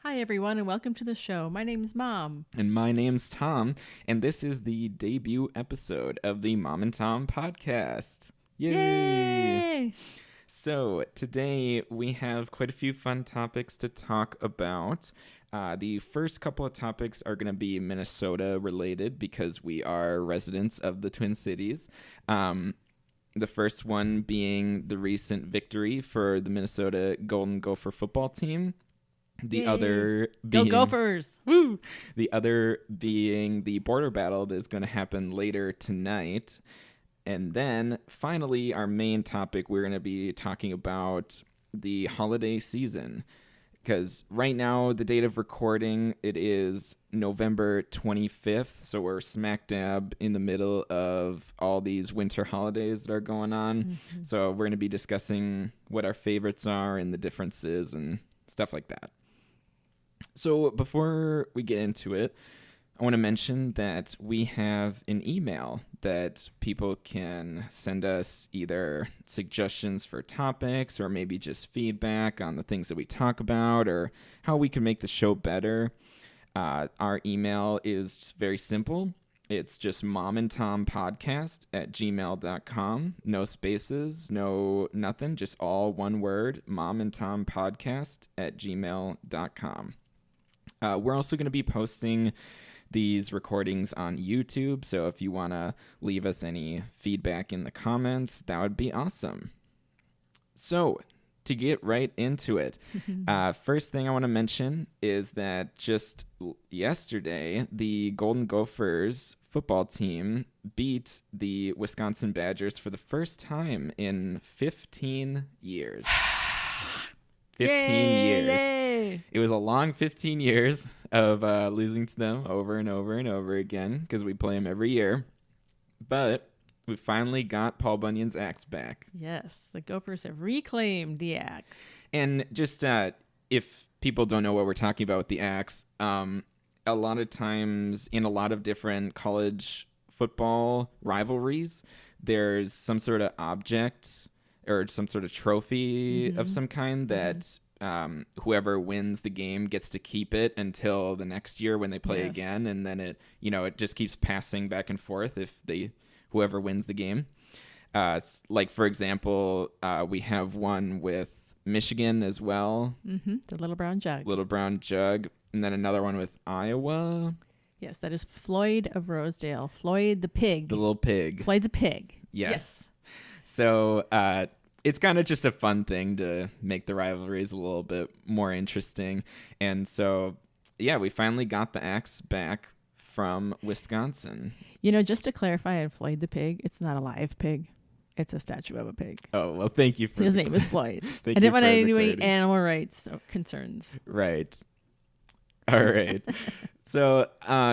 Hi, everyone, and welcome to the show. My name's Mom. And my name's Tom, and this is the debut episode of the Mom and Tom podcast. Yay! So, today we have quite a few fun topics to talk about. The first couple of topics are going to be Minnesota related because we are residents of the Twin Cities. The first one being the recent victory for the Minnesota Golden Gopher football team. The Yay. other Go being Gophers! Woo! The other being the border battle that is going to happen later tonight. And then finally, our main topic, we're going to be talking about the holiday season. Because right now, the date of recording, it is November 25th. So we're smack dab in the middle of all these winter holidays that are going on. Mm-hmm. So we're going to be discussing what our favorites are and the differences and stuff like that. So before we get into it, I want to mention that we have an email that people can send us either suggestions for topics or maybe just feedback on the things that we talk about or how we can make the show better. Our email is very simple. It's just momandtompodcast@gmail.com. No spaces, no nothing, just all one word, momandtompodcast@gmail.com. We're also going to be posting these recordings on YouTube, so if you want to leave us any feedback in the comments, that would be awesome. So, to get right into it, first thing I want to mention is that just yesterday, the Golden Gophers football team beat the Wisconsin Badgers for the first time in 15 years. 15 years. Yay! It was a long 15 years of losing to them over and over and over again because we play them every year. But we finally got Paul Bunyan's axe back. Yes, the Gophers have reclaimed the axe. And just if people don't know what we're talking about with the axe, a lot of times in a lot of different college football rivalries, there's some sort of object or some sort of trophy of some kind that whoever wins the game gets to keep it until the next year when they play again, and then it just keeps passing back and forth if whoever wins the game. Like for example, we have one with Michigan as well. The Little Brown Jug. Little Brown Jug, and then another one with Iowa. Yes, that is Floyd of Rosedale. Floyd the pig. The little pig. Floyd's a pig. Yes. So it's kind of just a fun thing to make the rivalries a little bit more interesting. And so, yeah, we finally got the axe back from Wisconsin. You know, just to clarify on Floyd the pig, it's not a live pig. It's a statue of a pig. Oh, well, thank you for His name is Floyd. Thank I you didn't want for to the do any clarity. animal rights concerns. Right. All right. So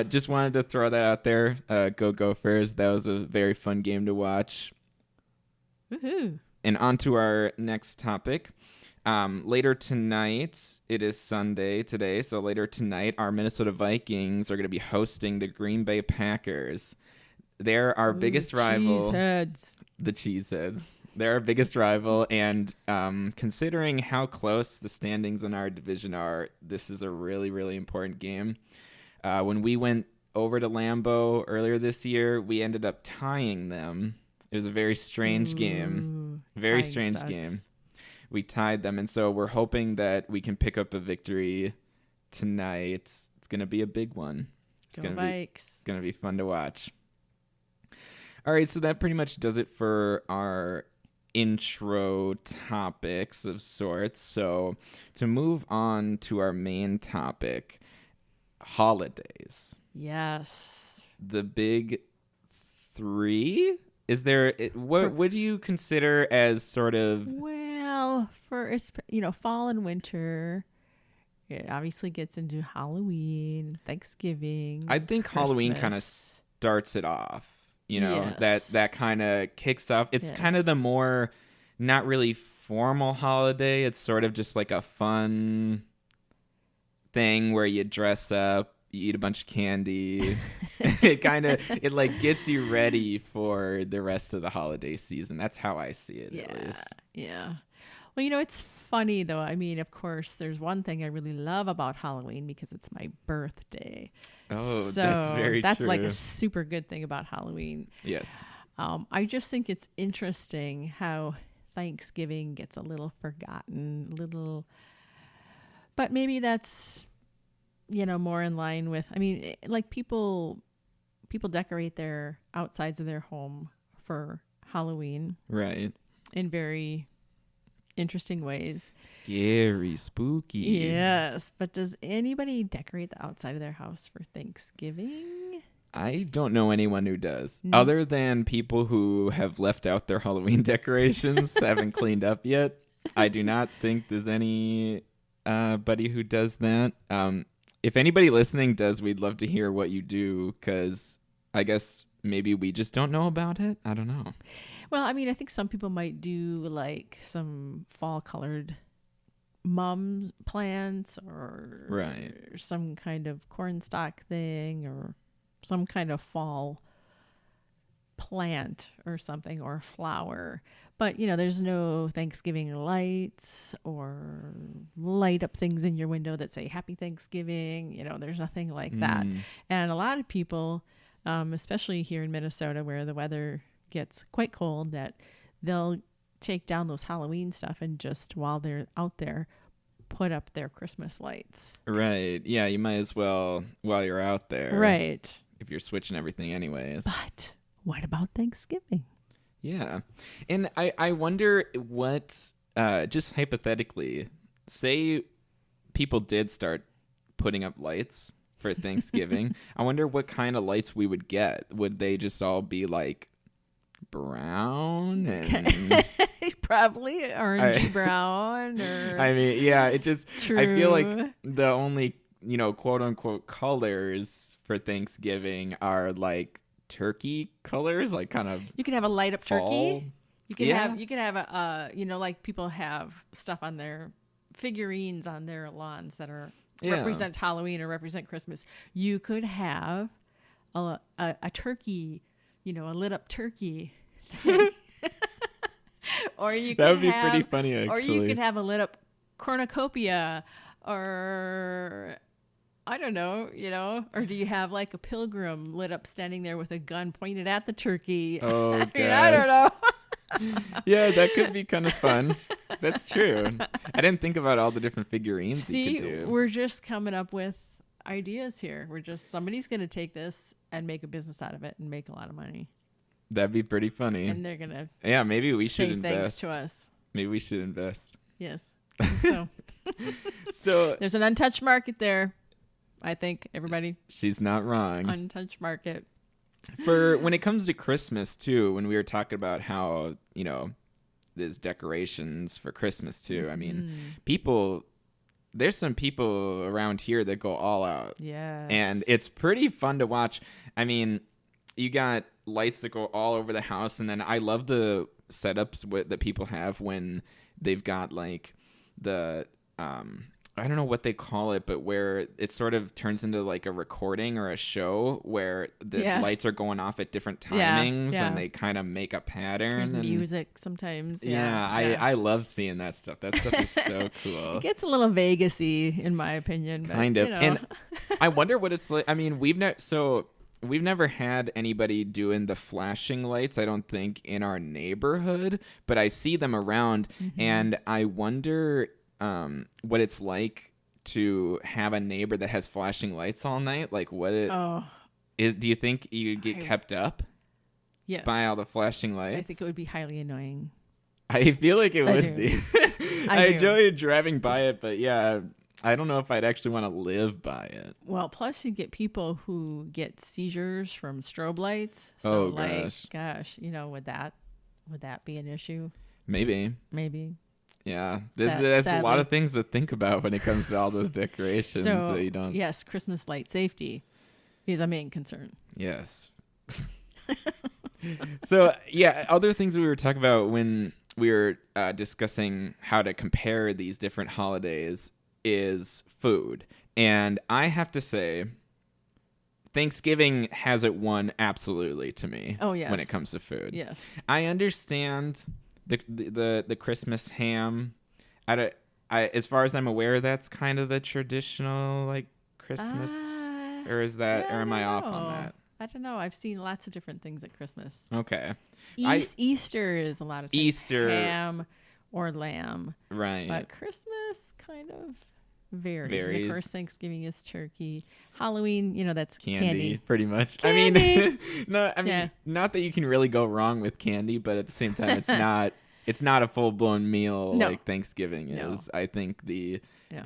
just wanted to throw that out there. Go Gophers. That was a very fun game to watch. Woohoo. And on to our next topic. Later tonight, it is Sunday today, so later tonight, our Minnesota Vikings are going to be hosting the Green Bay Packers. They're our biggest rival. Cheeseheads. The Cheeseheads. They're our biggest rival, and considering how close the standings in our division are, this is a really, really important game. When we went over to Lambeau earlier this year, we ended up tying them. It was a very strange game. Very Tying strange sucks. game. We tied them, and so we're hoping that we can pick up a victory tonight. It's going to be a big one. It's Go Vikes. going to be fun to watch. All right, so that pretty much does it for our intro topics of sorts. So to move on to our main topic, holidays. Yes. The big three? Is there what do you consider as sort of Well, for fall and winter, it obviously gets into Halloween, Thanksgiving. I think Halloween kind of Christmas. starts it off. You know, Yes. that kind of kicks off. It's kind of Yes. the more not really formal holiday. It's sort of just like a fun thing where you dress up, you eat a bunch of candy. it like gets you ready for the rest of the holiday season. That's how I see it, at least. Yeah. Well, you know, it's funny though. I mean, of course, there's one thing I really love about Halloween because it's my birthday. Oh, So that's very that's true. like a super good thing about Halloween. Yes. I just think it's interesting how Thanksgiving gets a little forgotten, but maybe that's, you know, more in line with, I mean, like people decorate their outsides of their home for Halloween Right. in very interesting ways. Scary, spooky. Yes, but does anybody decorate the outside of their house for Thanksgiving? I don't know anyone who does, No. other than people who have left out their Halloween decorations, haven't cleaned up yet. I do not think there's any buddy who does that. If anybody listening does, we'd love to hear what you do, because I guess maybe we just don't know about it. I don't know. Well, I mean, I think some people might do like some fall colored mums plants or Right. some kind of cornstalk thing or some kind of fall plant or something or flower. But, you know, there's no Thanksgiving lights or light up things in your window that say Happy Thanksgiving. You know, there's nothing like that. Mm. And a lot of people, especially here in Minnesota where the weather gets quite cold, that they'll take down those Halloween stuff and just while they're out there put up their Christmas lights. Right. Yeah, you might as well while you're out there. Right. If you're switching everything anyways. But what about Thanksgiving? Yeah. And I wonder what, just hypothetically, say people did start putting up lights for Thanksgiving. I wonder what kind of lights we would get. Would they just all be like brown and Probably orangey brown or I mean, yeah, it just true. I feel like the only, you know, quote unquote colors for Thanksgiving are like turkey colors, like kind of you can have a light up turkey. fall. You can Yeah. have a you know, like people have stuff on their figurines on their lawns that are Yeah. represent Halloween or represent Christmas. You could have a turkey, you know, a lit up turkey. Or you could That would be have, pretty funny, actually. Or you could have a lit up cornucopia, or I don't know, you know, or do you have like a pilgrim lit up standing there with a gun pointed at the turkey? Oh, I mean, I don't know. Yeah, that could be kind of fun. That's true. I didn't think about all the different figurines See, you could do. we're just coming up with ideas here. Somebody's going to take this and make a business out of it and make a lot of money. That'd be pretty funny. And they're going to Yeah, maybe we should say thanks invest. to us. Maybe we should invest. Yes. So So there's an untouched market there. I think everybody, she's not wrong. untouched market. For when it comes to Christmas too, when we were talking about how, you know, there's decorations for Christmas too. I mean, there's some people around here that go all out. Yes. And it's pretty fun to watch. I mean, you got lights that go all over the house, and then I love the setups that people have when they've got like the I don't know what they call it, but where it sort of turns into like a recording or a show where the lights are going off at different timings and they kind of make a pattern. There's and music sometimes. I love seeing that stuff. That stuff is so cool. It gets a little Vegas-y in my opinion. But, Kind of. you know. And I wonder what it's like. I mean, we've never had anybody doing the flashing lights, I don't think, in our neighborhood, but I see them around, and I wonder what it's like to have a neighbor that has flashing lights all night. Like, what it is? Do you think you get kept up Yes. by all the flashing lights? I think it would be highly annoying. I feel like it would do. be. I I do. enjoy driving by it, but yeah, I don't know if I'd actually want to live by it. Well, plus you get people who get seizures from strobe lights. So Oh, like, gosh. you know, would that be an issue? Maybe. Maybe. Yeah, there's a lot Sadly. of things to think about when it comes to all those decorations So that you don't. yes, Christmas light safety is a main concern. Yes. So yeah, other things we were talking about when we were discussing how to compare these different holidays is food, and I have to say, Thanksgiving has it won absolutely to me. Oh, yes. When it comes to food. Yes. I understand the Christmas ham I don't. As far as I'm aware, that's kind of the traditional like Christmas, or is that, Yeah, or am I off on know. that? I don't know. I've seen lots of different things at Christmas. Okay. Easter is a lot of times Easter, ham or lamb, right? but Christmas kind of varies. And Varies. of course, Thanksgiving is turkey. Halloween, that's Candy, pretty much. Candy. I mean, Yeah. not that you can really go wrong with candy, but at the same time, it's not a full blown meal No. like Thanksgiving is. No. I think No.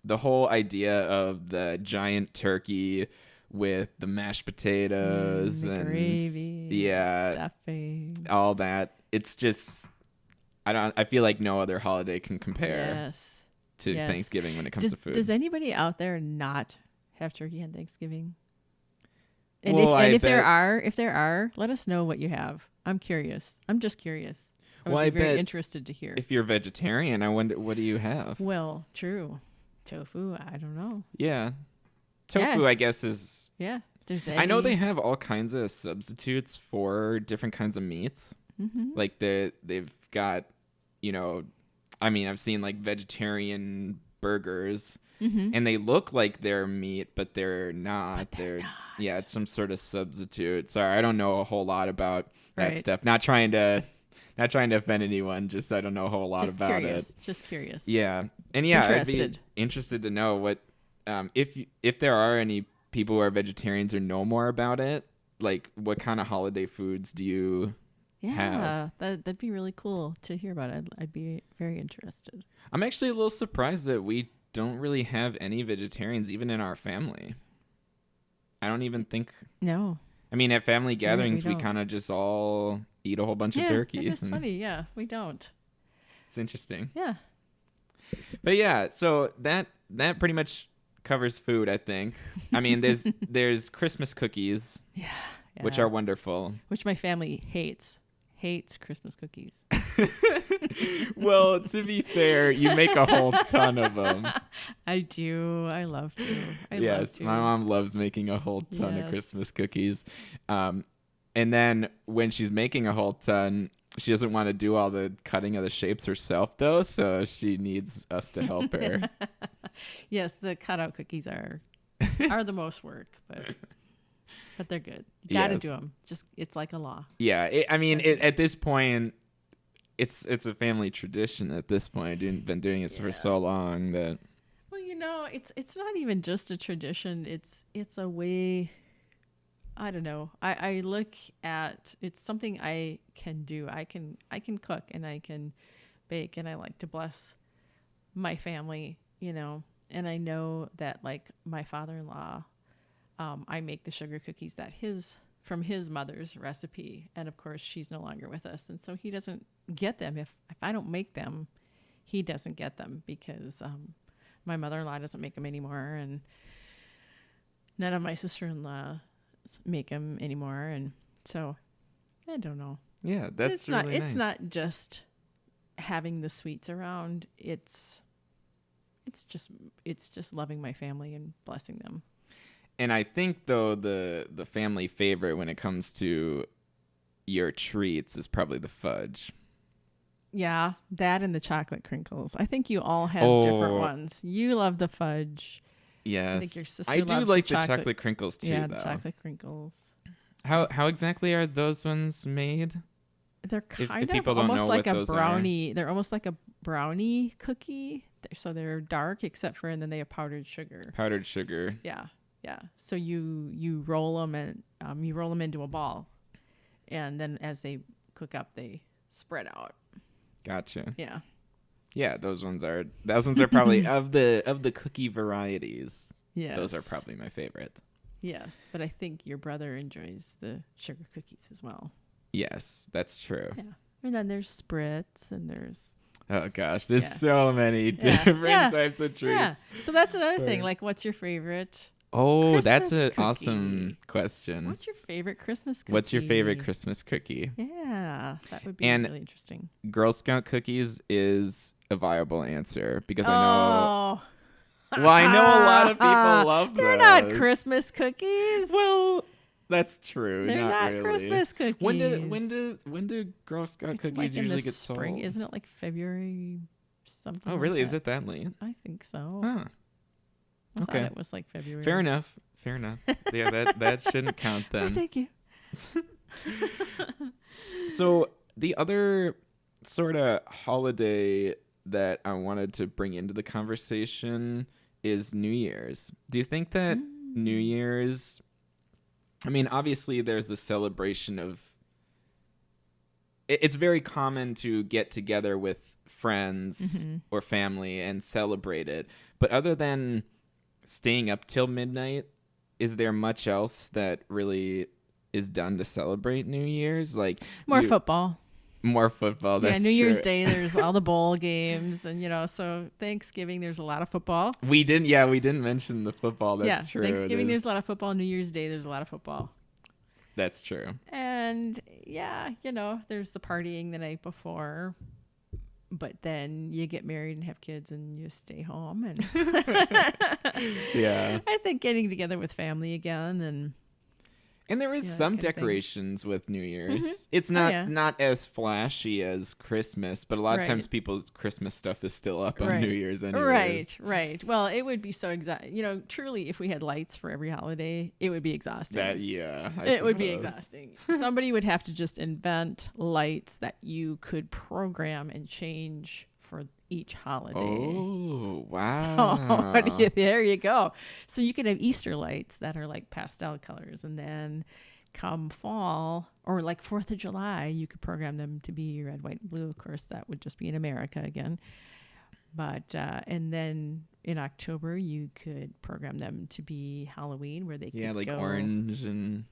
the whole idea of the giant turkey with the mashed potatoes the and gravy, stuffing, all that. It's just I feel like no other holiday can compare to Thanksgiving when it comes to food. Does anybody out there not have turkey on Thanksgiving? And Well, if there are, let us know what you have. I'm curious. I'm just curious. I would be very interested to hear. If you're vegetarian, I wonder, what do you have? Well, true. Tofu, I don't know. Yeah. Tofu, I guess, is... Yeah. I know they have all kinds of substitutes for different kinds of meats. Mm-hmm. Like, they've got, I've seen, like, vegetarian burgers, and they look like they're meat, but they're not. They're not. Yeah, it's some sort of substitute. Sorry, I don't know a whole lot about that stuff. Not trying to offend anyone, just I don't know a whole lot about it. Just curious. Yeah. And I'd be interested to know what if there are any people who are vegetarians or know more about it, like what kind of holiday foods do you have? That'd be really cool to hear about it. I'd be very interested. I'm actually a little surprised that we don't really have any vegetarians even in our family. I don't even think. No. I mean, at family gatherings, we kind of just all eat a whole bunch of turkey. It's funny. Yeah, we don't. It's interesting. Yeah. But yeah, so that pretty much covers food, I think. I mean, there's Christmas cookies, which are wonderful. Which my family hates Christmas cookies. Well, to be fair, you make a whole ton of them. I do. I love to. Yes, my mom loves making a whole ton of Christmas cookies. And then when she's making a whole ton, she doesn't want to do all the cutting of the shapes herself, though, so she needs us to help her. Yes, the cutout cookies are the most work, but they're good. You gotta do them. It's like a law. Yeah, at this point, it's a family tradition. At this point, I've been doing it for so long that. Well, it's not even just a tradition. It's a way. I don't know. I look at it's something I can do. I can cook and I can bake, and I like to bless my family. And I know that like my father-in-law. I make the sugar cookies from his mother's recipe. And of course she's no longer with us. And so he doesn't get them. If I don't make them, he doesn't get them because, my mother-in-law doesn't make them anymore. And none of my sister-in-law make them anymore. And so I don't know. Yeah. That's really nice. It's not just having the sweets around. It's just loving my family and blessing them. And I think, though, the family favorite when it comes to your treats is probably the fudge. Yeah, that and the chocolate crinkles. I think you all have different ones. You love the fudge. Yes. I think your sister I do loves like the chocolate crinkles, too, though. the chocolate crinkles. How exactly are those ones made? They're kind of almost like a brownie. They're almost like a brownie cookie. So they're dark, and then they have powdered sugar. Powdered sugar. Yeah. Yeah. So you roll them and you roll them into a ball, and then as they cook up, they spread out. Gotcha. Yeah. Yeah, those ones are probably of the cookie varieties. Yes. Those are probably my favorite. Yes, but I think your brother enjoys the sugar cookies as well. Yes, that's true. Yeah. And then there's Spritz and there's oh gosh, there's so many different types of treats. Yeah. So that's another thing. Like, what's your favorite? Oh, Christmas that's an cookie? awesome question. What's your favorite Christmas cookie? What's your favorite Christmas cookie? Yeah, that would be really interesting. Girl Scout cookies is a viable answer because I know. Well, I know a lot of people love They're those. not Christmas cookies. Well, that's true. They're not really. Christmas cookies. When do Girl Scout cookies usually get spring? sold? Isn't it like February something. Oh, like really? that. Is it that late? I think so. Huh. I Okay. thought it was like February. Fair enough. Fair enough. Yeah, that shouldn't count Oh, then. thank you. So the other sort of holiday that I wanted to bring into the conversation is New Year's. Do you think that New Year's, I mean, obviously there's the celebration of, it's very common to get together with friends or family and celebrate it. But other than staying up till midnight, is there much else that really is done to celebrate New Year's? Like More football. More football. That's New Year's true. Day, there's all the bowl games, and so Thanksgiving, there's a lot of football. We didn't mention the football. That's true. Thanksgiving, there's a lot of football. New Year's Day, there's a lot of football. That's true. And there's the partying the night before, but then you get married and have kids and you stay home. And Yeah. I think getting together with family again And there is Yeah, some kind of thing. decorations with New Year's. It's Oh, not yeah. not as flashy as Christmas, but a lot of Right. times people's Christmas stuff is still up on New Year's anyways. Right. Well, it would be so truly, if we had lights for every holiday, it would be exhausting. It would be suppose. exhausting. Somebody would have to just invent lights that you could program and change for each holiday. Oh, wow. So there you go. So you could have Easter lights that are like pastel colors, and then come fall or like 4th of July, you could program them to be red, white, and blue. Of course, that would just be in America again. But and then in October, you could program them to be Halloween, where they could like go orange and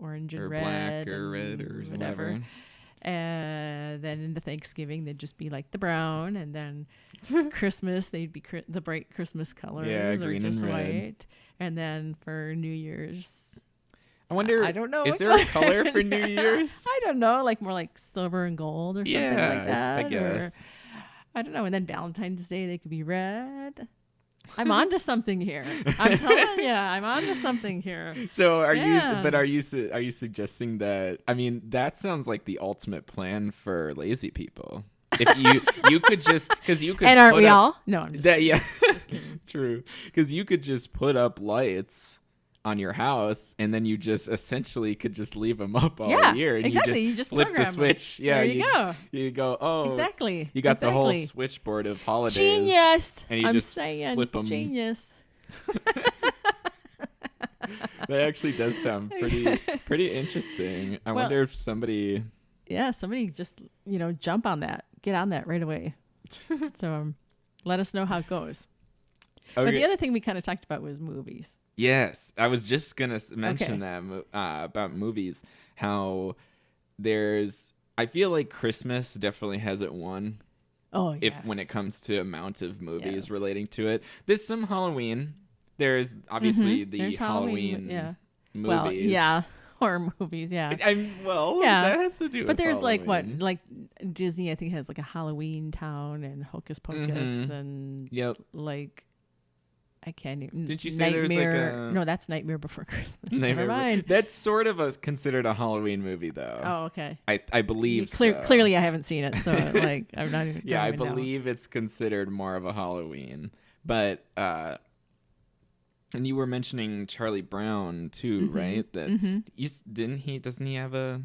and or red, black or red and or whatever. whatever. And then into Thanksgiving, they'd just be like the brown, and then Christmas, they'd be the bright Christmas colors, Yeah, or green just and red. white. And then for New Year's, I wonder, I don't know. is what there a color for New Year's? I don't know, like more like silver and gold or something like that. I guess. Or, I don't know. And then Valentine's Day, they could be red. I'm onto something here. I'm telling you, I'm onto something here. So are Yeah. you? But are you suggesting that? I mean, that sounds like the ultimate plan for lazy people. If you could just because you could And aren't put we up- all? No, I'm just that yeah kidding. true because you could just put up lights on your house and then you just essentially could just leave them up all Yeah, year and exactly. you You just flip the program 'em. switch. Yeah, There you go. You go. Oh, Exactly. You got the whole Exactly. switchboard of holidays. Genius. And you I'm just saying flip 'em. genius. That actually does sound pretty interesting. I Well- wonder if somebody. Yeah, somebody just, jump on that. Get on that right away. So let us know how it goes. But Okay. the other thing we kind of talked about was movies. Yes, I was just gonna mention Okay. that about movies. How I feel like Christmas definitely has it won. Oh, If yes. when it comes to amount of movies Yes. relating to it, there's some Halloween. There's obviously the There's Halloween yeah. movies. Well, yeah. Horror movies, yeah. Yeah. that has to do. But with there's Halloween. like Disney, I think, has like a Halloween Town and Hocus Pocus Mhm. and Yep. like, I can't even. Did you say there's like Nightmare? a- No, that's Nightmare Before Christmas. Nightmare Never mind. That's sort of considered a Halloween movie, though. Oh, okay. I believe so. Clearly, I haven't seen it, so like I'm not even. Yeah, I don't even know. believe it's considered more of a Halloween. But and you were mentioning Charlie Brown too, right? That doesn't he have a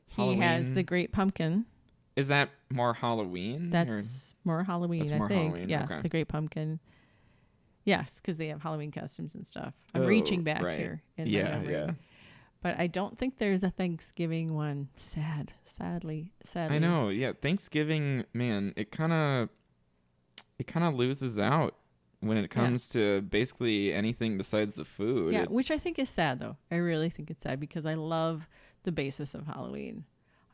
he has the Great Pumpkin. Is that more Halloween? That's more Halloween, That's more I think. Halloween, Yeah, okay. the Great Pumpkin. Yes, because they have Halloween costumes and stuff. I'm Oh, reaching back right. here in my Yeah, memory. yeah. But I don't think there's a Thanksgiving one. Sadly. I know. Yeah, Thanksgiving, man, it kind of loses out when it comes to basically anything besides the food. Yeah, which I think is sad, though. I really think it's sad because I love the basis of Halloween.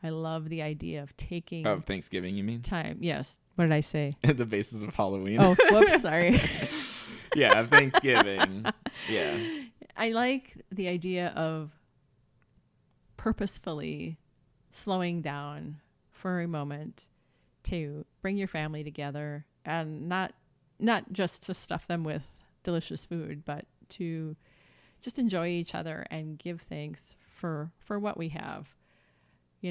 I love the idea of taking Of Thanksgiving, you mean? time. Yes. What did I say? The basis of Halloween. Oh, whoops. Sorry. Yeah, Thanksgiving. Yeah. I like the idea of purposefully slowing down for a moment to bring your family together and not just to stuff them with delicious food, but to just enjoy each other and give thanks for what we have. I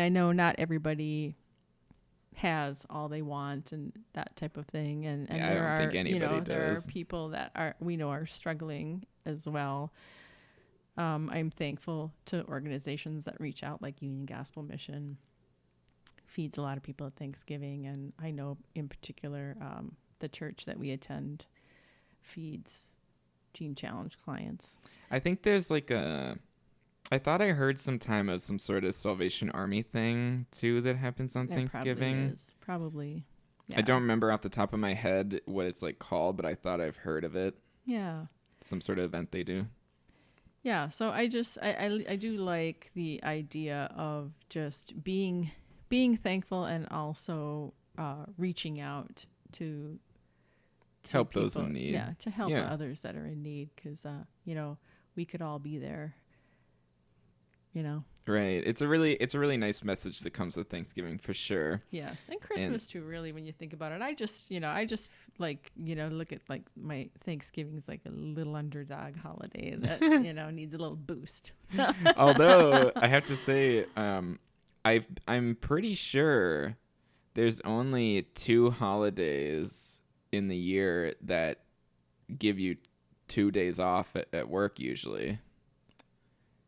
know not everybody has all they want and that type of thing. And Yeah, I there don't are, think anybody there are does. people that are struggling as well. I'm thankful to organizations that reach out, like Union Gospel Mission feeds a lot of people at Thanksgiving. And I know in particular, the church that we attend feeds Teen Challenge clients. I think there's like I thought I heard sometime of some sort of Salvation Army thing too that happens on Thanksgiving. Probably. I don't remember off the top of my head what it's like called, but I thought I've heard of it. Yeah. Some sort of event they do. Yeah. So I do like the idea of just being thankful and also reaching out to help people, those in need. Yeah, to help Yeah. others that are in need, because we could all be there. Right. It's a really nice message that comes with Thanksgiving for sure. Yes, and Christmas too. Really, when you think about it, I just like look at like my Thanksgiving's like a little underdog holiday that needs a little boost. Although I have to say, I'm pretty sure there's only 2 holidays in the year that give you 2 days off at work usually.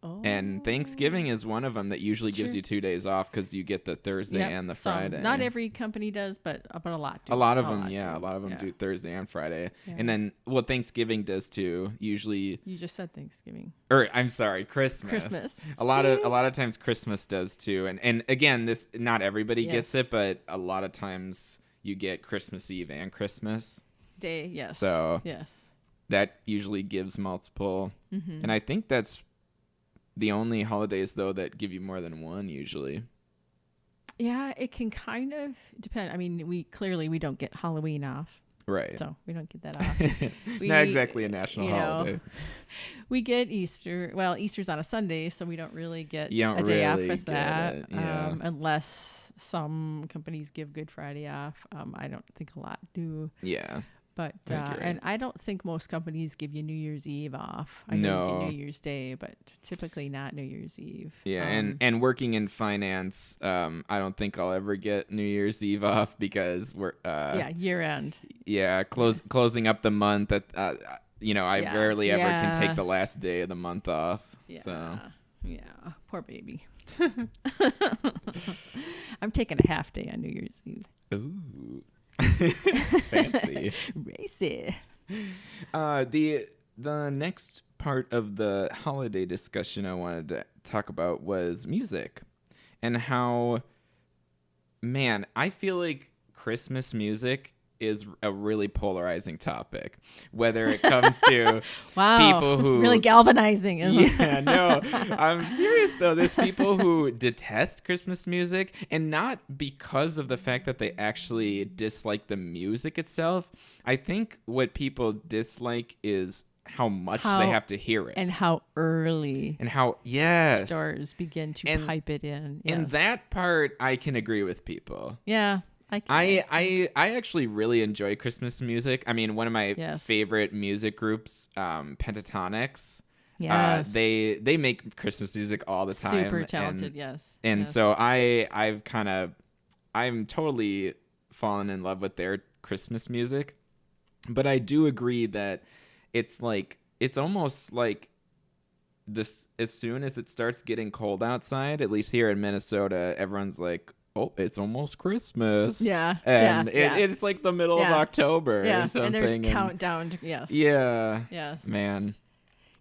Oh. And Thanksgiving is one of them that usually gives Sure. you 2 days off because you get the Thursday Yep, and the some. Friday. Not every company does, but a lot do. A lot of them Yeah. do Thursday and Friday. Yeah. And then what Thanksgiving does too, usually, You just said Thanksgiving. or I'm sorry, Christmas. Christmas. A lot See? of times Christmas does too. And again, this not everybody gets Yes. it, but a lot of times you get Christmas Eve and Christmas. Day, yes. So- yes. That usually gives multiple. Mm-hmm. And I think that's the only holidays though that give you more than one usually. Yeah, it can kind of depend. I mean, we don't get Halloween off, Right. so we don't get that off. Not exactly a national holiday. We get Easter. Well, Easter's on a Sunday, so we don't really get You don't a day off really with get that, it, yeah. unless some companies give Good Friday off. I don't think a lot do. Yeah. But I think you're right. and I don't think most companies give you New Year's Eve off. I know you No. get New Year's Day, but typically not New Year's Eve. Yeah, and working in finance, I don't think I'll ever get New Year's Eve off because we're year end. closing up the month. I Yeah. rarely ever can take Yeah. the last day of the month off. Yeah, So yeah, poor baby. I'm taking a half day on New Year's Eve. ooh, fancy. Racy. The next part of the holiday discussion I wanted to talk about was music and how, man, I feel like Christmas music is a really polarizing topic, whether it comes to Wow, people who really galvanizing. Isn't it? yeah, no, I'm serious though. There's people who detest Christmas music, and not because of the fact that they actually dislike the music itself. I think what people dislike is how much they have to hear it, and how early and how stores begin to And- pipe it in. And Yes. that part I can agree with people. Yeah, I actually really enjoy Christmas music. I mean, one of my Yes. favorite music groups, Pentatonix. Yes. They make Christmas music all the time. Super talented. Yes. And Yes. so I'm totally fallen in love with their Christmas music. But I do agree that it's almost like this, as soon as it starts getting cold outside, at least here in Minnesota, everyone's like, oh, it's almost Christmas. Yeah. And yeah. it's like the middle of Yeah. October Yeah. or something. And there's countdown. Yes. Yeah. Yes. Man.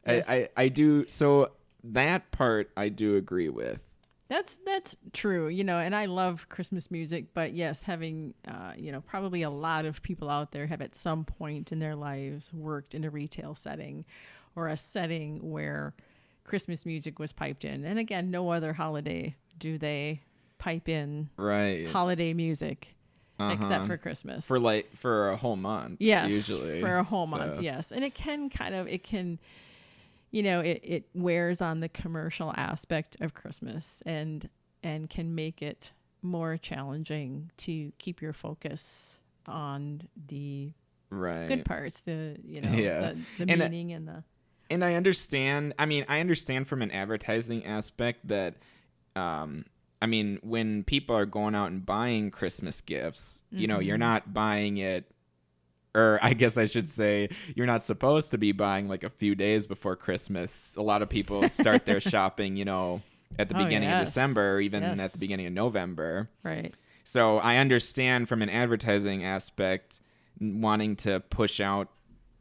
Yes. I do. So that part I do agree with. That's true, and I love Christmas music, but yes, having, probably a lot of people out there have at some point in their lives worked in a retail setting or a setting where Christmas music was piped in. And again, no other holiday do they pipe in Right. holiday music except Uh-huh. for Christmas. For a whole month. Yes, Usually. for a whole month, So- yes. And it can it wears on the commercial aspect of Christmas and can make it more challenging to keep your focus on the Right. good parts, the Yeah. the And, meaning and the And I understand. I mean, I understand from an advertising aspect that I mean, when people are going out and buying Christmas gifts, you know, you're not buying it, or I guess I should say, you're not supposed to be buying like a few days before Christmas. A lot of people start their shopping, you know, at the beginning of December, or even at the beginning of November. Right. So I understand from an advertising aspect wanting to push out,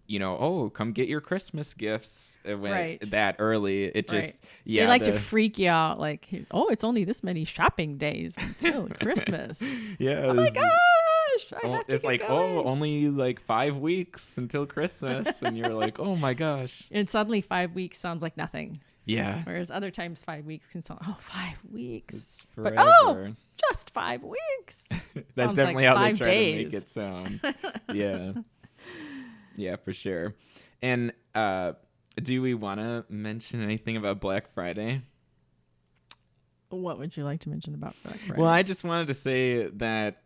you know, oh, come get your Christmas gifts that early. It just, They like to freak you out. Like, oh, it's only this many shopping days until Christmas. Yeah. Oh my gosh. It's like, oh, only like 5 weeks until Christmas. And you're like, oh my gosh. And suddenly 5 weeks sounds like nothing. Yeah. Whereas other times 5 weeks can sound, 5 weeks. It's forever. But, just 5 weeks. That's definitely how they try days. to make it sound. Yeah. Yeah, for sure. And do we want to mention anything about Black Friday? What would you like to mention about Black Friday? Well, I just wanted to say that,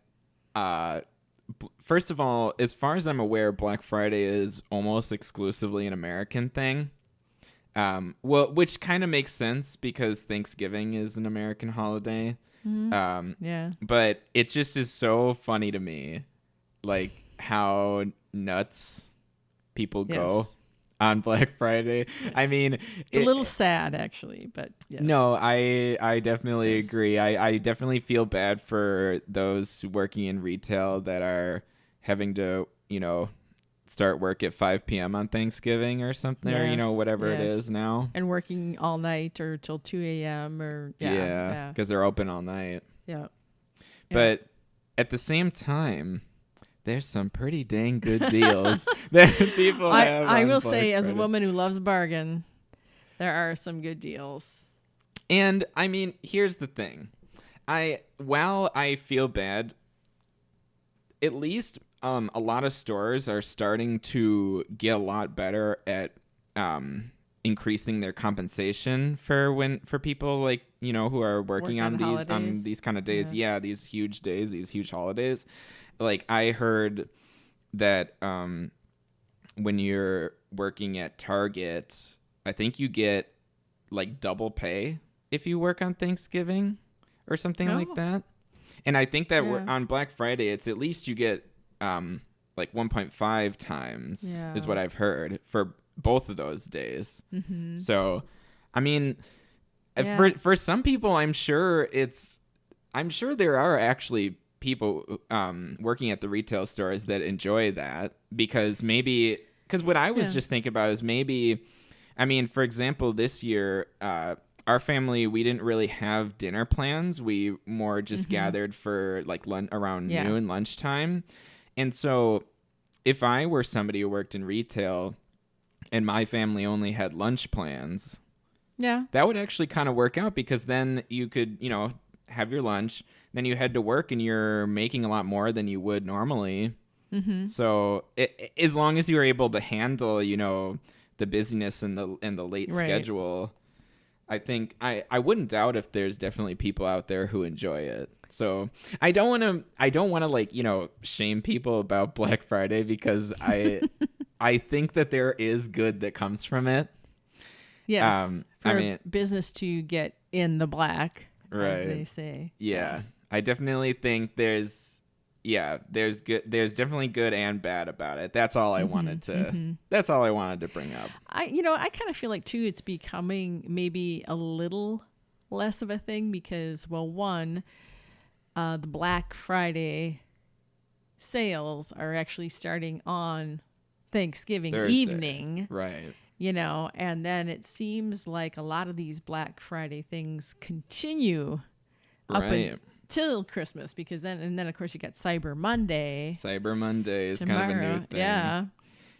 first of all, as far as I'm aware, Black Friday is almost exclusively an American thing. Well, which kind of makes sense because Thanksgiving is an American holiday. Yeah. But it just is so funny to me, like how nuts people go on Black Friday. Yes. I mean, it's a little sad actually, but yes. No, I definitely agree. I definitely feel bad for those working in retail that are having to, you know, start work at 5 p.m. on Thanksgiving or something, or, you know, whatever it is now. And working all night or till 2 a.m. or because they're open all night. Yeah. But at the same time, there's some pretty dang good deals that people have. I will say, as a woman who loves a bargain, there are some good deals. And I mean, here's the thing. While I feel bad, at least a lot of stores are starting to get a lot better at increasing their compensation for people, like, you know, who are working on these kind of days. Yeah, these huge days, these huge holidays. Like, I heard that when you're working at Target, I think you get like double pay if you work on Thanksgiving or something like that. And I think that on Black Friday, it's at least you get like 1.5 times is what I've heard for both of those days. Mm-hmm. So, I mean, for some people, I'm sure there are actually people working at the retail stores that enjoy that because what I was just thinking about is maybe, I mean, for example, this year, our family, we didn't really have dinner plans. We more just gathered for like around noon, lunchtime. And so if I were somebody who worked in retail and my family only had lunch plans, that would actually kind of work out because then you could, you know, have your lunch, then you head to work and you're making a lot more than you would normally. Mm-hmm. So as long as you're able to handle, you know, the busyness and the late schedule, I think I wouldn't doubt if there's definitely people out there who enjoy it. So I don't want to like, you know, shame people about Black Friday because I think that there is good that comes from it. Yes. For business to get in the black, as they say. Yeah. I definitely think there's definitely good and bad about it. That's all I wanted to bring up. I kind of feel like too it's becoming maybe a little less of a thing because, well, one, the Black Friday sales are actually starting on Thanksgiving Thursday. Evening. Right. You know, and then it seems like a lot of these Black Friday things continue up until Christmas because then of course you got Cyber Monday. Cyber Monday is kind of a new thing. Yeah.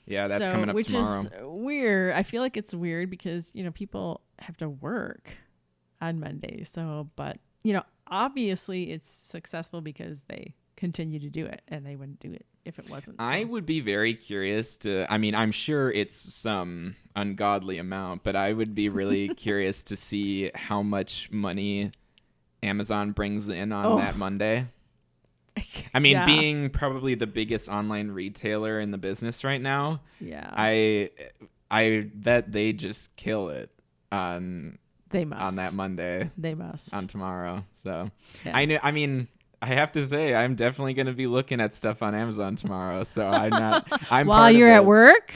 Yeah, that's coming up tomorrow. Which is weird. I feel like it's weird because, you know, people have to work on Monday. So, but, you know, obviously it's successful because they continue to do it and they wouldn't do it if it wasn't. So. I would be very curious I'm sure it's some ungodly amount, but I would be really curious to see how much money Amazon brings in on that Monday. I mean, being probably the biggest online retailer in the business right now, I bet they just kill it on They must. on that Monday, They must. on tomorrow. So Yeah. I mean, I have to say, I'm definitely going to be looking at stuff on Amazon tomorrow. So I'm While part of you're at it. work?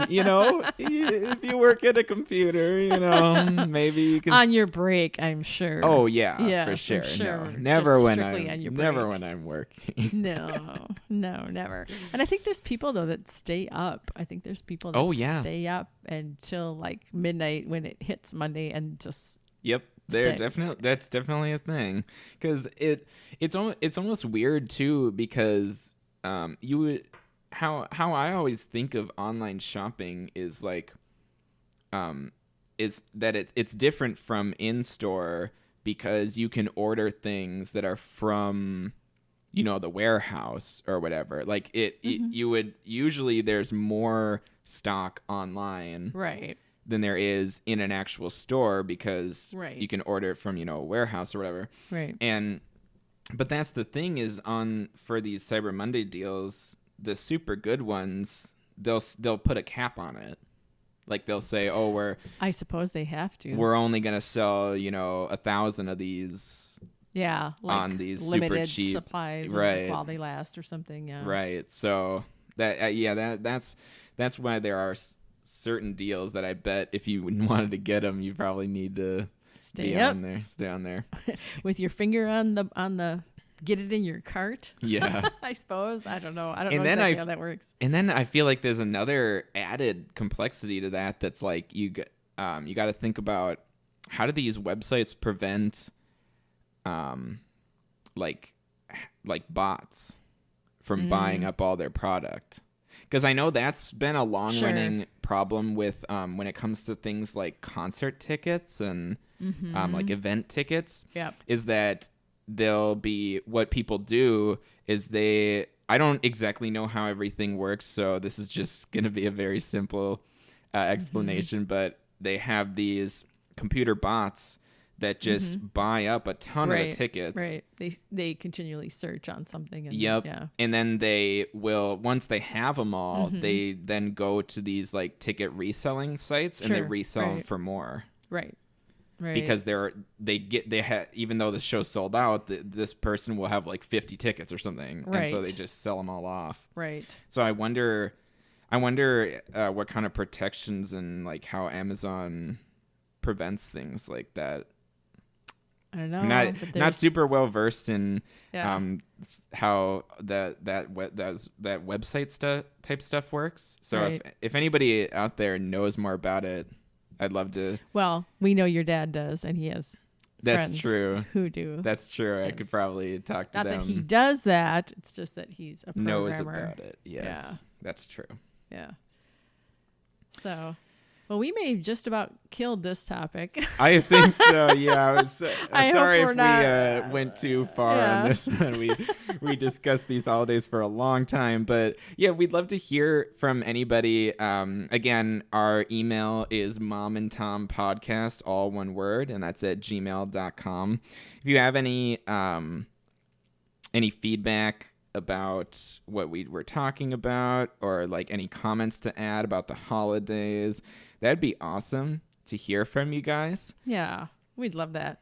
You know, if you work at a computer, you know, maybe you can On your break, I'm sure. Oh yeah, Yeah, for for sure. sure. No, never Just when strictly on your break. I'm working. No, never. And I think there's people though that stay up. I think there's people that Oh, yeah. stay up until like midnight when it hits Monday and just Yep, that's definitely a thing, because it's almost weird too, because you would how I always think of online shopping is like is that it's different from in store, because you can order things that are from, you know, the warehouse or whatever. Like you would usually, there's more stock online right. than there is in an actual store, because Right. you can order it from, you know, a warehouse or whatever. Right. But that's the thing, is for these Cyber Monday deals, the super good ones, they'll put a cap on it. Like they'll say, oh, I suppose they have to. we're only going to sell, you know, 1,000 of these. Yeah, like on these super limited cheap- supplies, right. and while they last or something. Yeah. Right. So that's why there are certain deals that I bet if you wanted to get them, you probably need to Stay be up on there. Stay on there. with your finger on the get it in your cart. Yeah. I suppose. I don't know. I don't And know then exactly how that works. And then I feel like there's another added complexity to that. That's like you got to think about, how do these websites prevent like bots from buying up all their product? Because I know that's been a long running problem with when it comes to things like concert tickets and like event tickets. Yep. Is that they'll be, what people do is I don't exactly know how everything works, so this is just going to be a very simple explanation, but they have these computer bots that just buy up a ton of the tickets. Right. They continually search on something. And Yep. Yeah. And then they will, once they have them all, they then go to these like ticket reselling sites and they Sure, resell them right. for more. Right. Right. Because even though the show's sold out, this person will have like 50 tickets or something, and so Right. they just sell them all off. Right. So I wonder what kind of protections and like how Amazon prevents things like that. I don't know. I'm but not there's- super well versed in Yeah. how that website type stuff works. So Right. if anybody out there knows more about it, I'd love to. Well, we know your dad does, and he has That's friends true. who do. That's true. I could Yes. probably talk to Not them. that he does that. It's just that he's a knows programmer. about it. Yes, Yeah. that's true. Yeah. So, well, we may have just about killed this topic. I think so. Yeah, I'm I hope sorry we're if not- we went too far Yeah. on this. And we discussed these holidays for a long time, but yeah, we'd love to hear from anybody. Again, our email is momandtompodcast, all one word, and that's at gmail.com. If you have any feedback about what we were talking about, or like any comments to add about the holidays, that'd be awesome to hear from you guys. Yeah, we'd love that.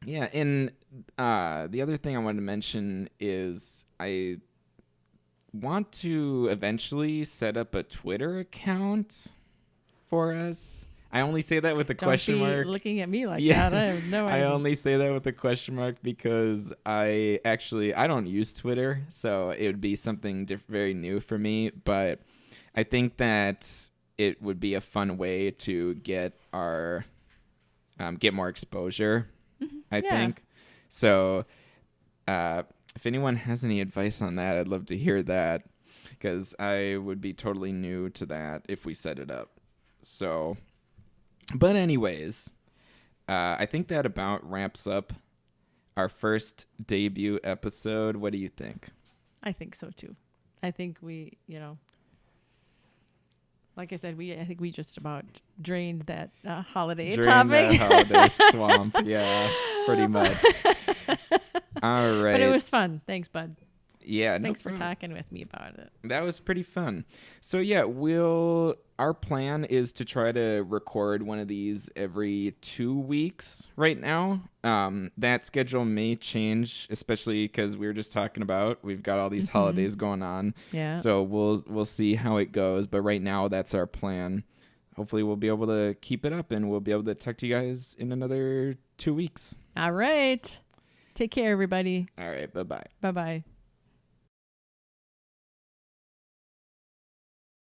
Yeah, and the other thing I wanted to mention is I want to eventually set up a Twitter account for us. I only say that with a Don't question be mark. looking at me like Yeah. that. I have no I idea. only say that with a question mark because I don't use Twitter, so it would be something very new for me. But I think that it would be a fun way to get our get more exposure. I Yeah. think so. If anyone has any advice on that, I'd love to hear that, because I would be totally new to that if we set it up. So, but anyways. I think that about wraps up our first debut episode. What do you think? I think so too. I think we, like I said, I think we just about drained that holiday During topic. that holiday swamp. Yeah, pretty much. All right. But it was fun. Thanks, bud. Yeah, no Thanks for problem. talking with me about it. That was pretty fun. So yeah, our plan is to try to record one of these every 2 weeks right now. That schedule may change, especially because we were just talking about we've got all these holidays going on. Yeah. So we'll see how it goes. But right now, that's our plan. Hopefully, we'll be able to keep it up, and we'll be able to talk to you guys in another 2 weeks. All right. Take care, everybody. All right, bye bye. Bye bye.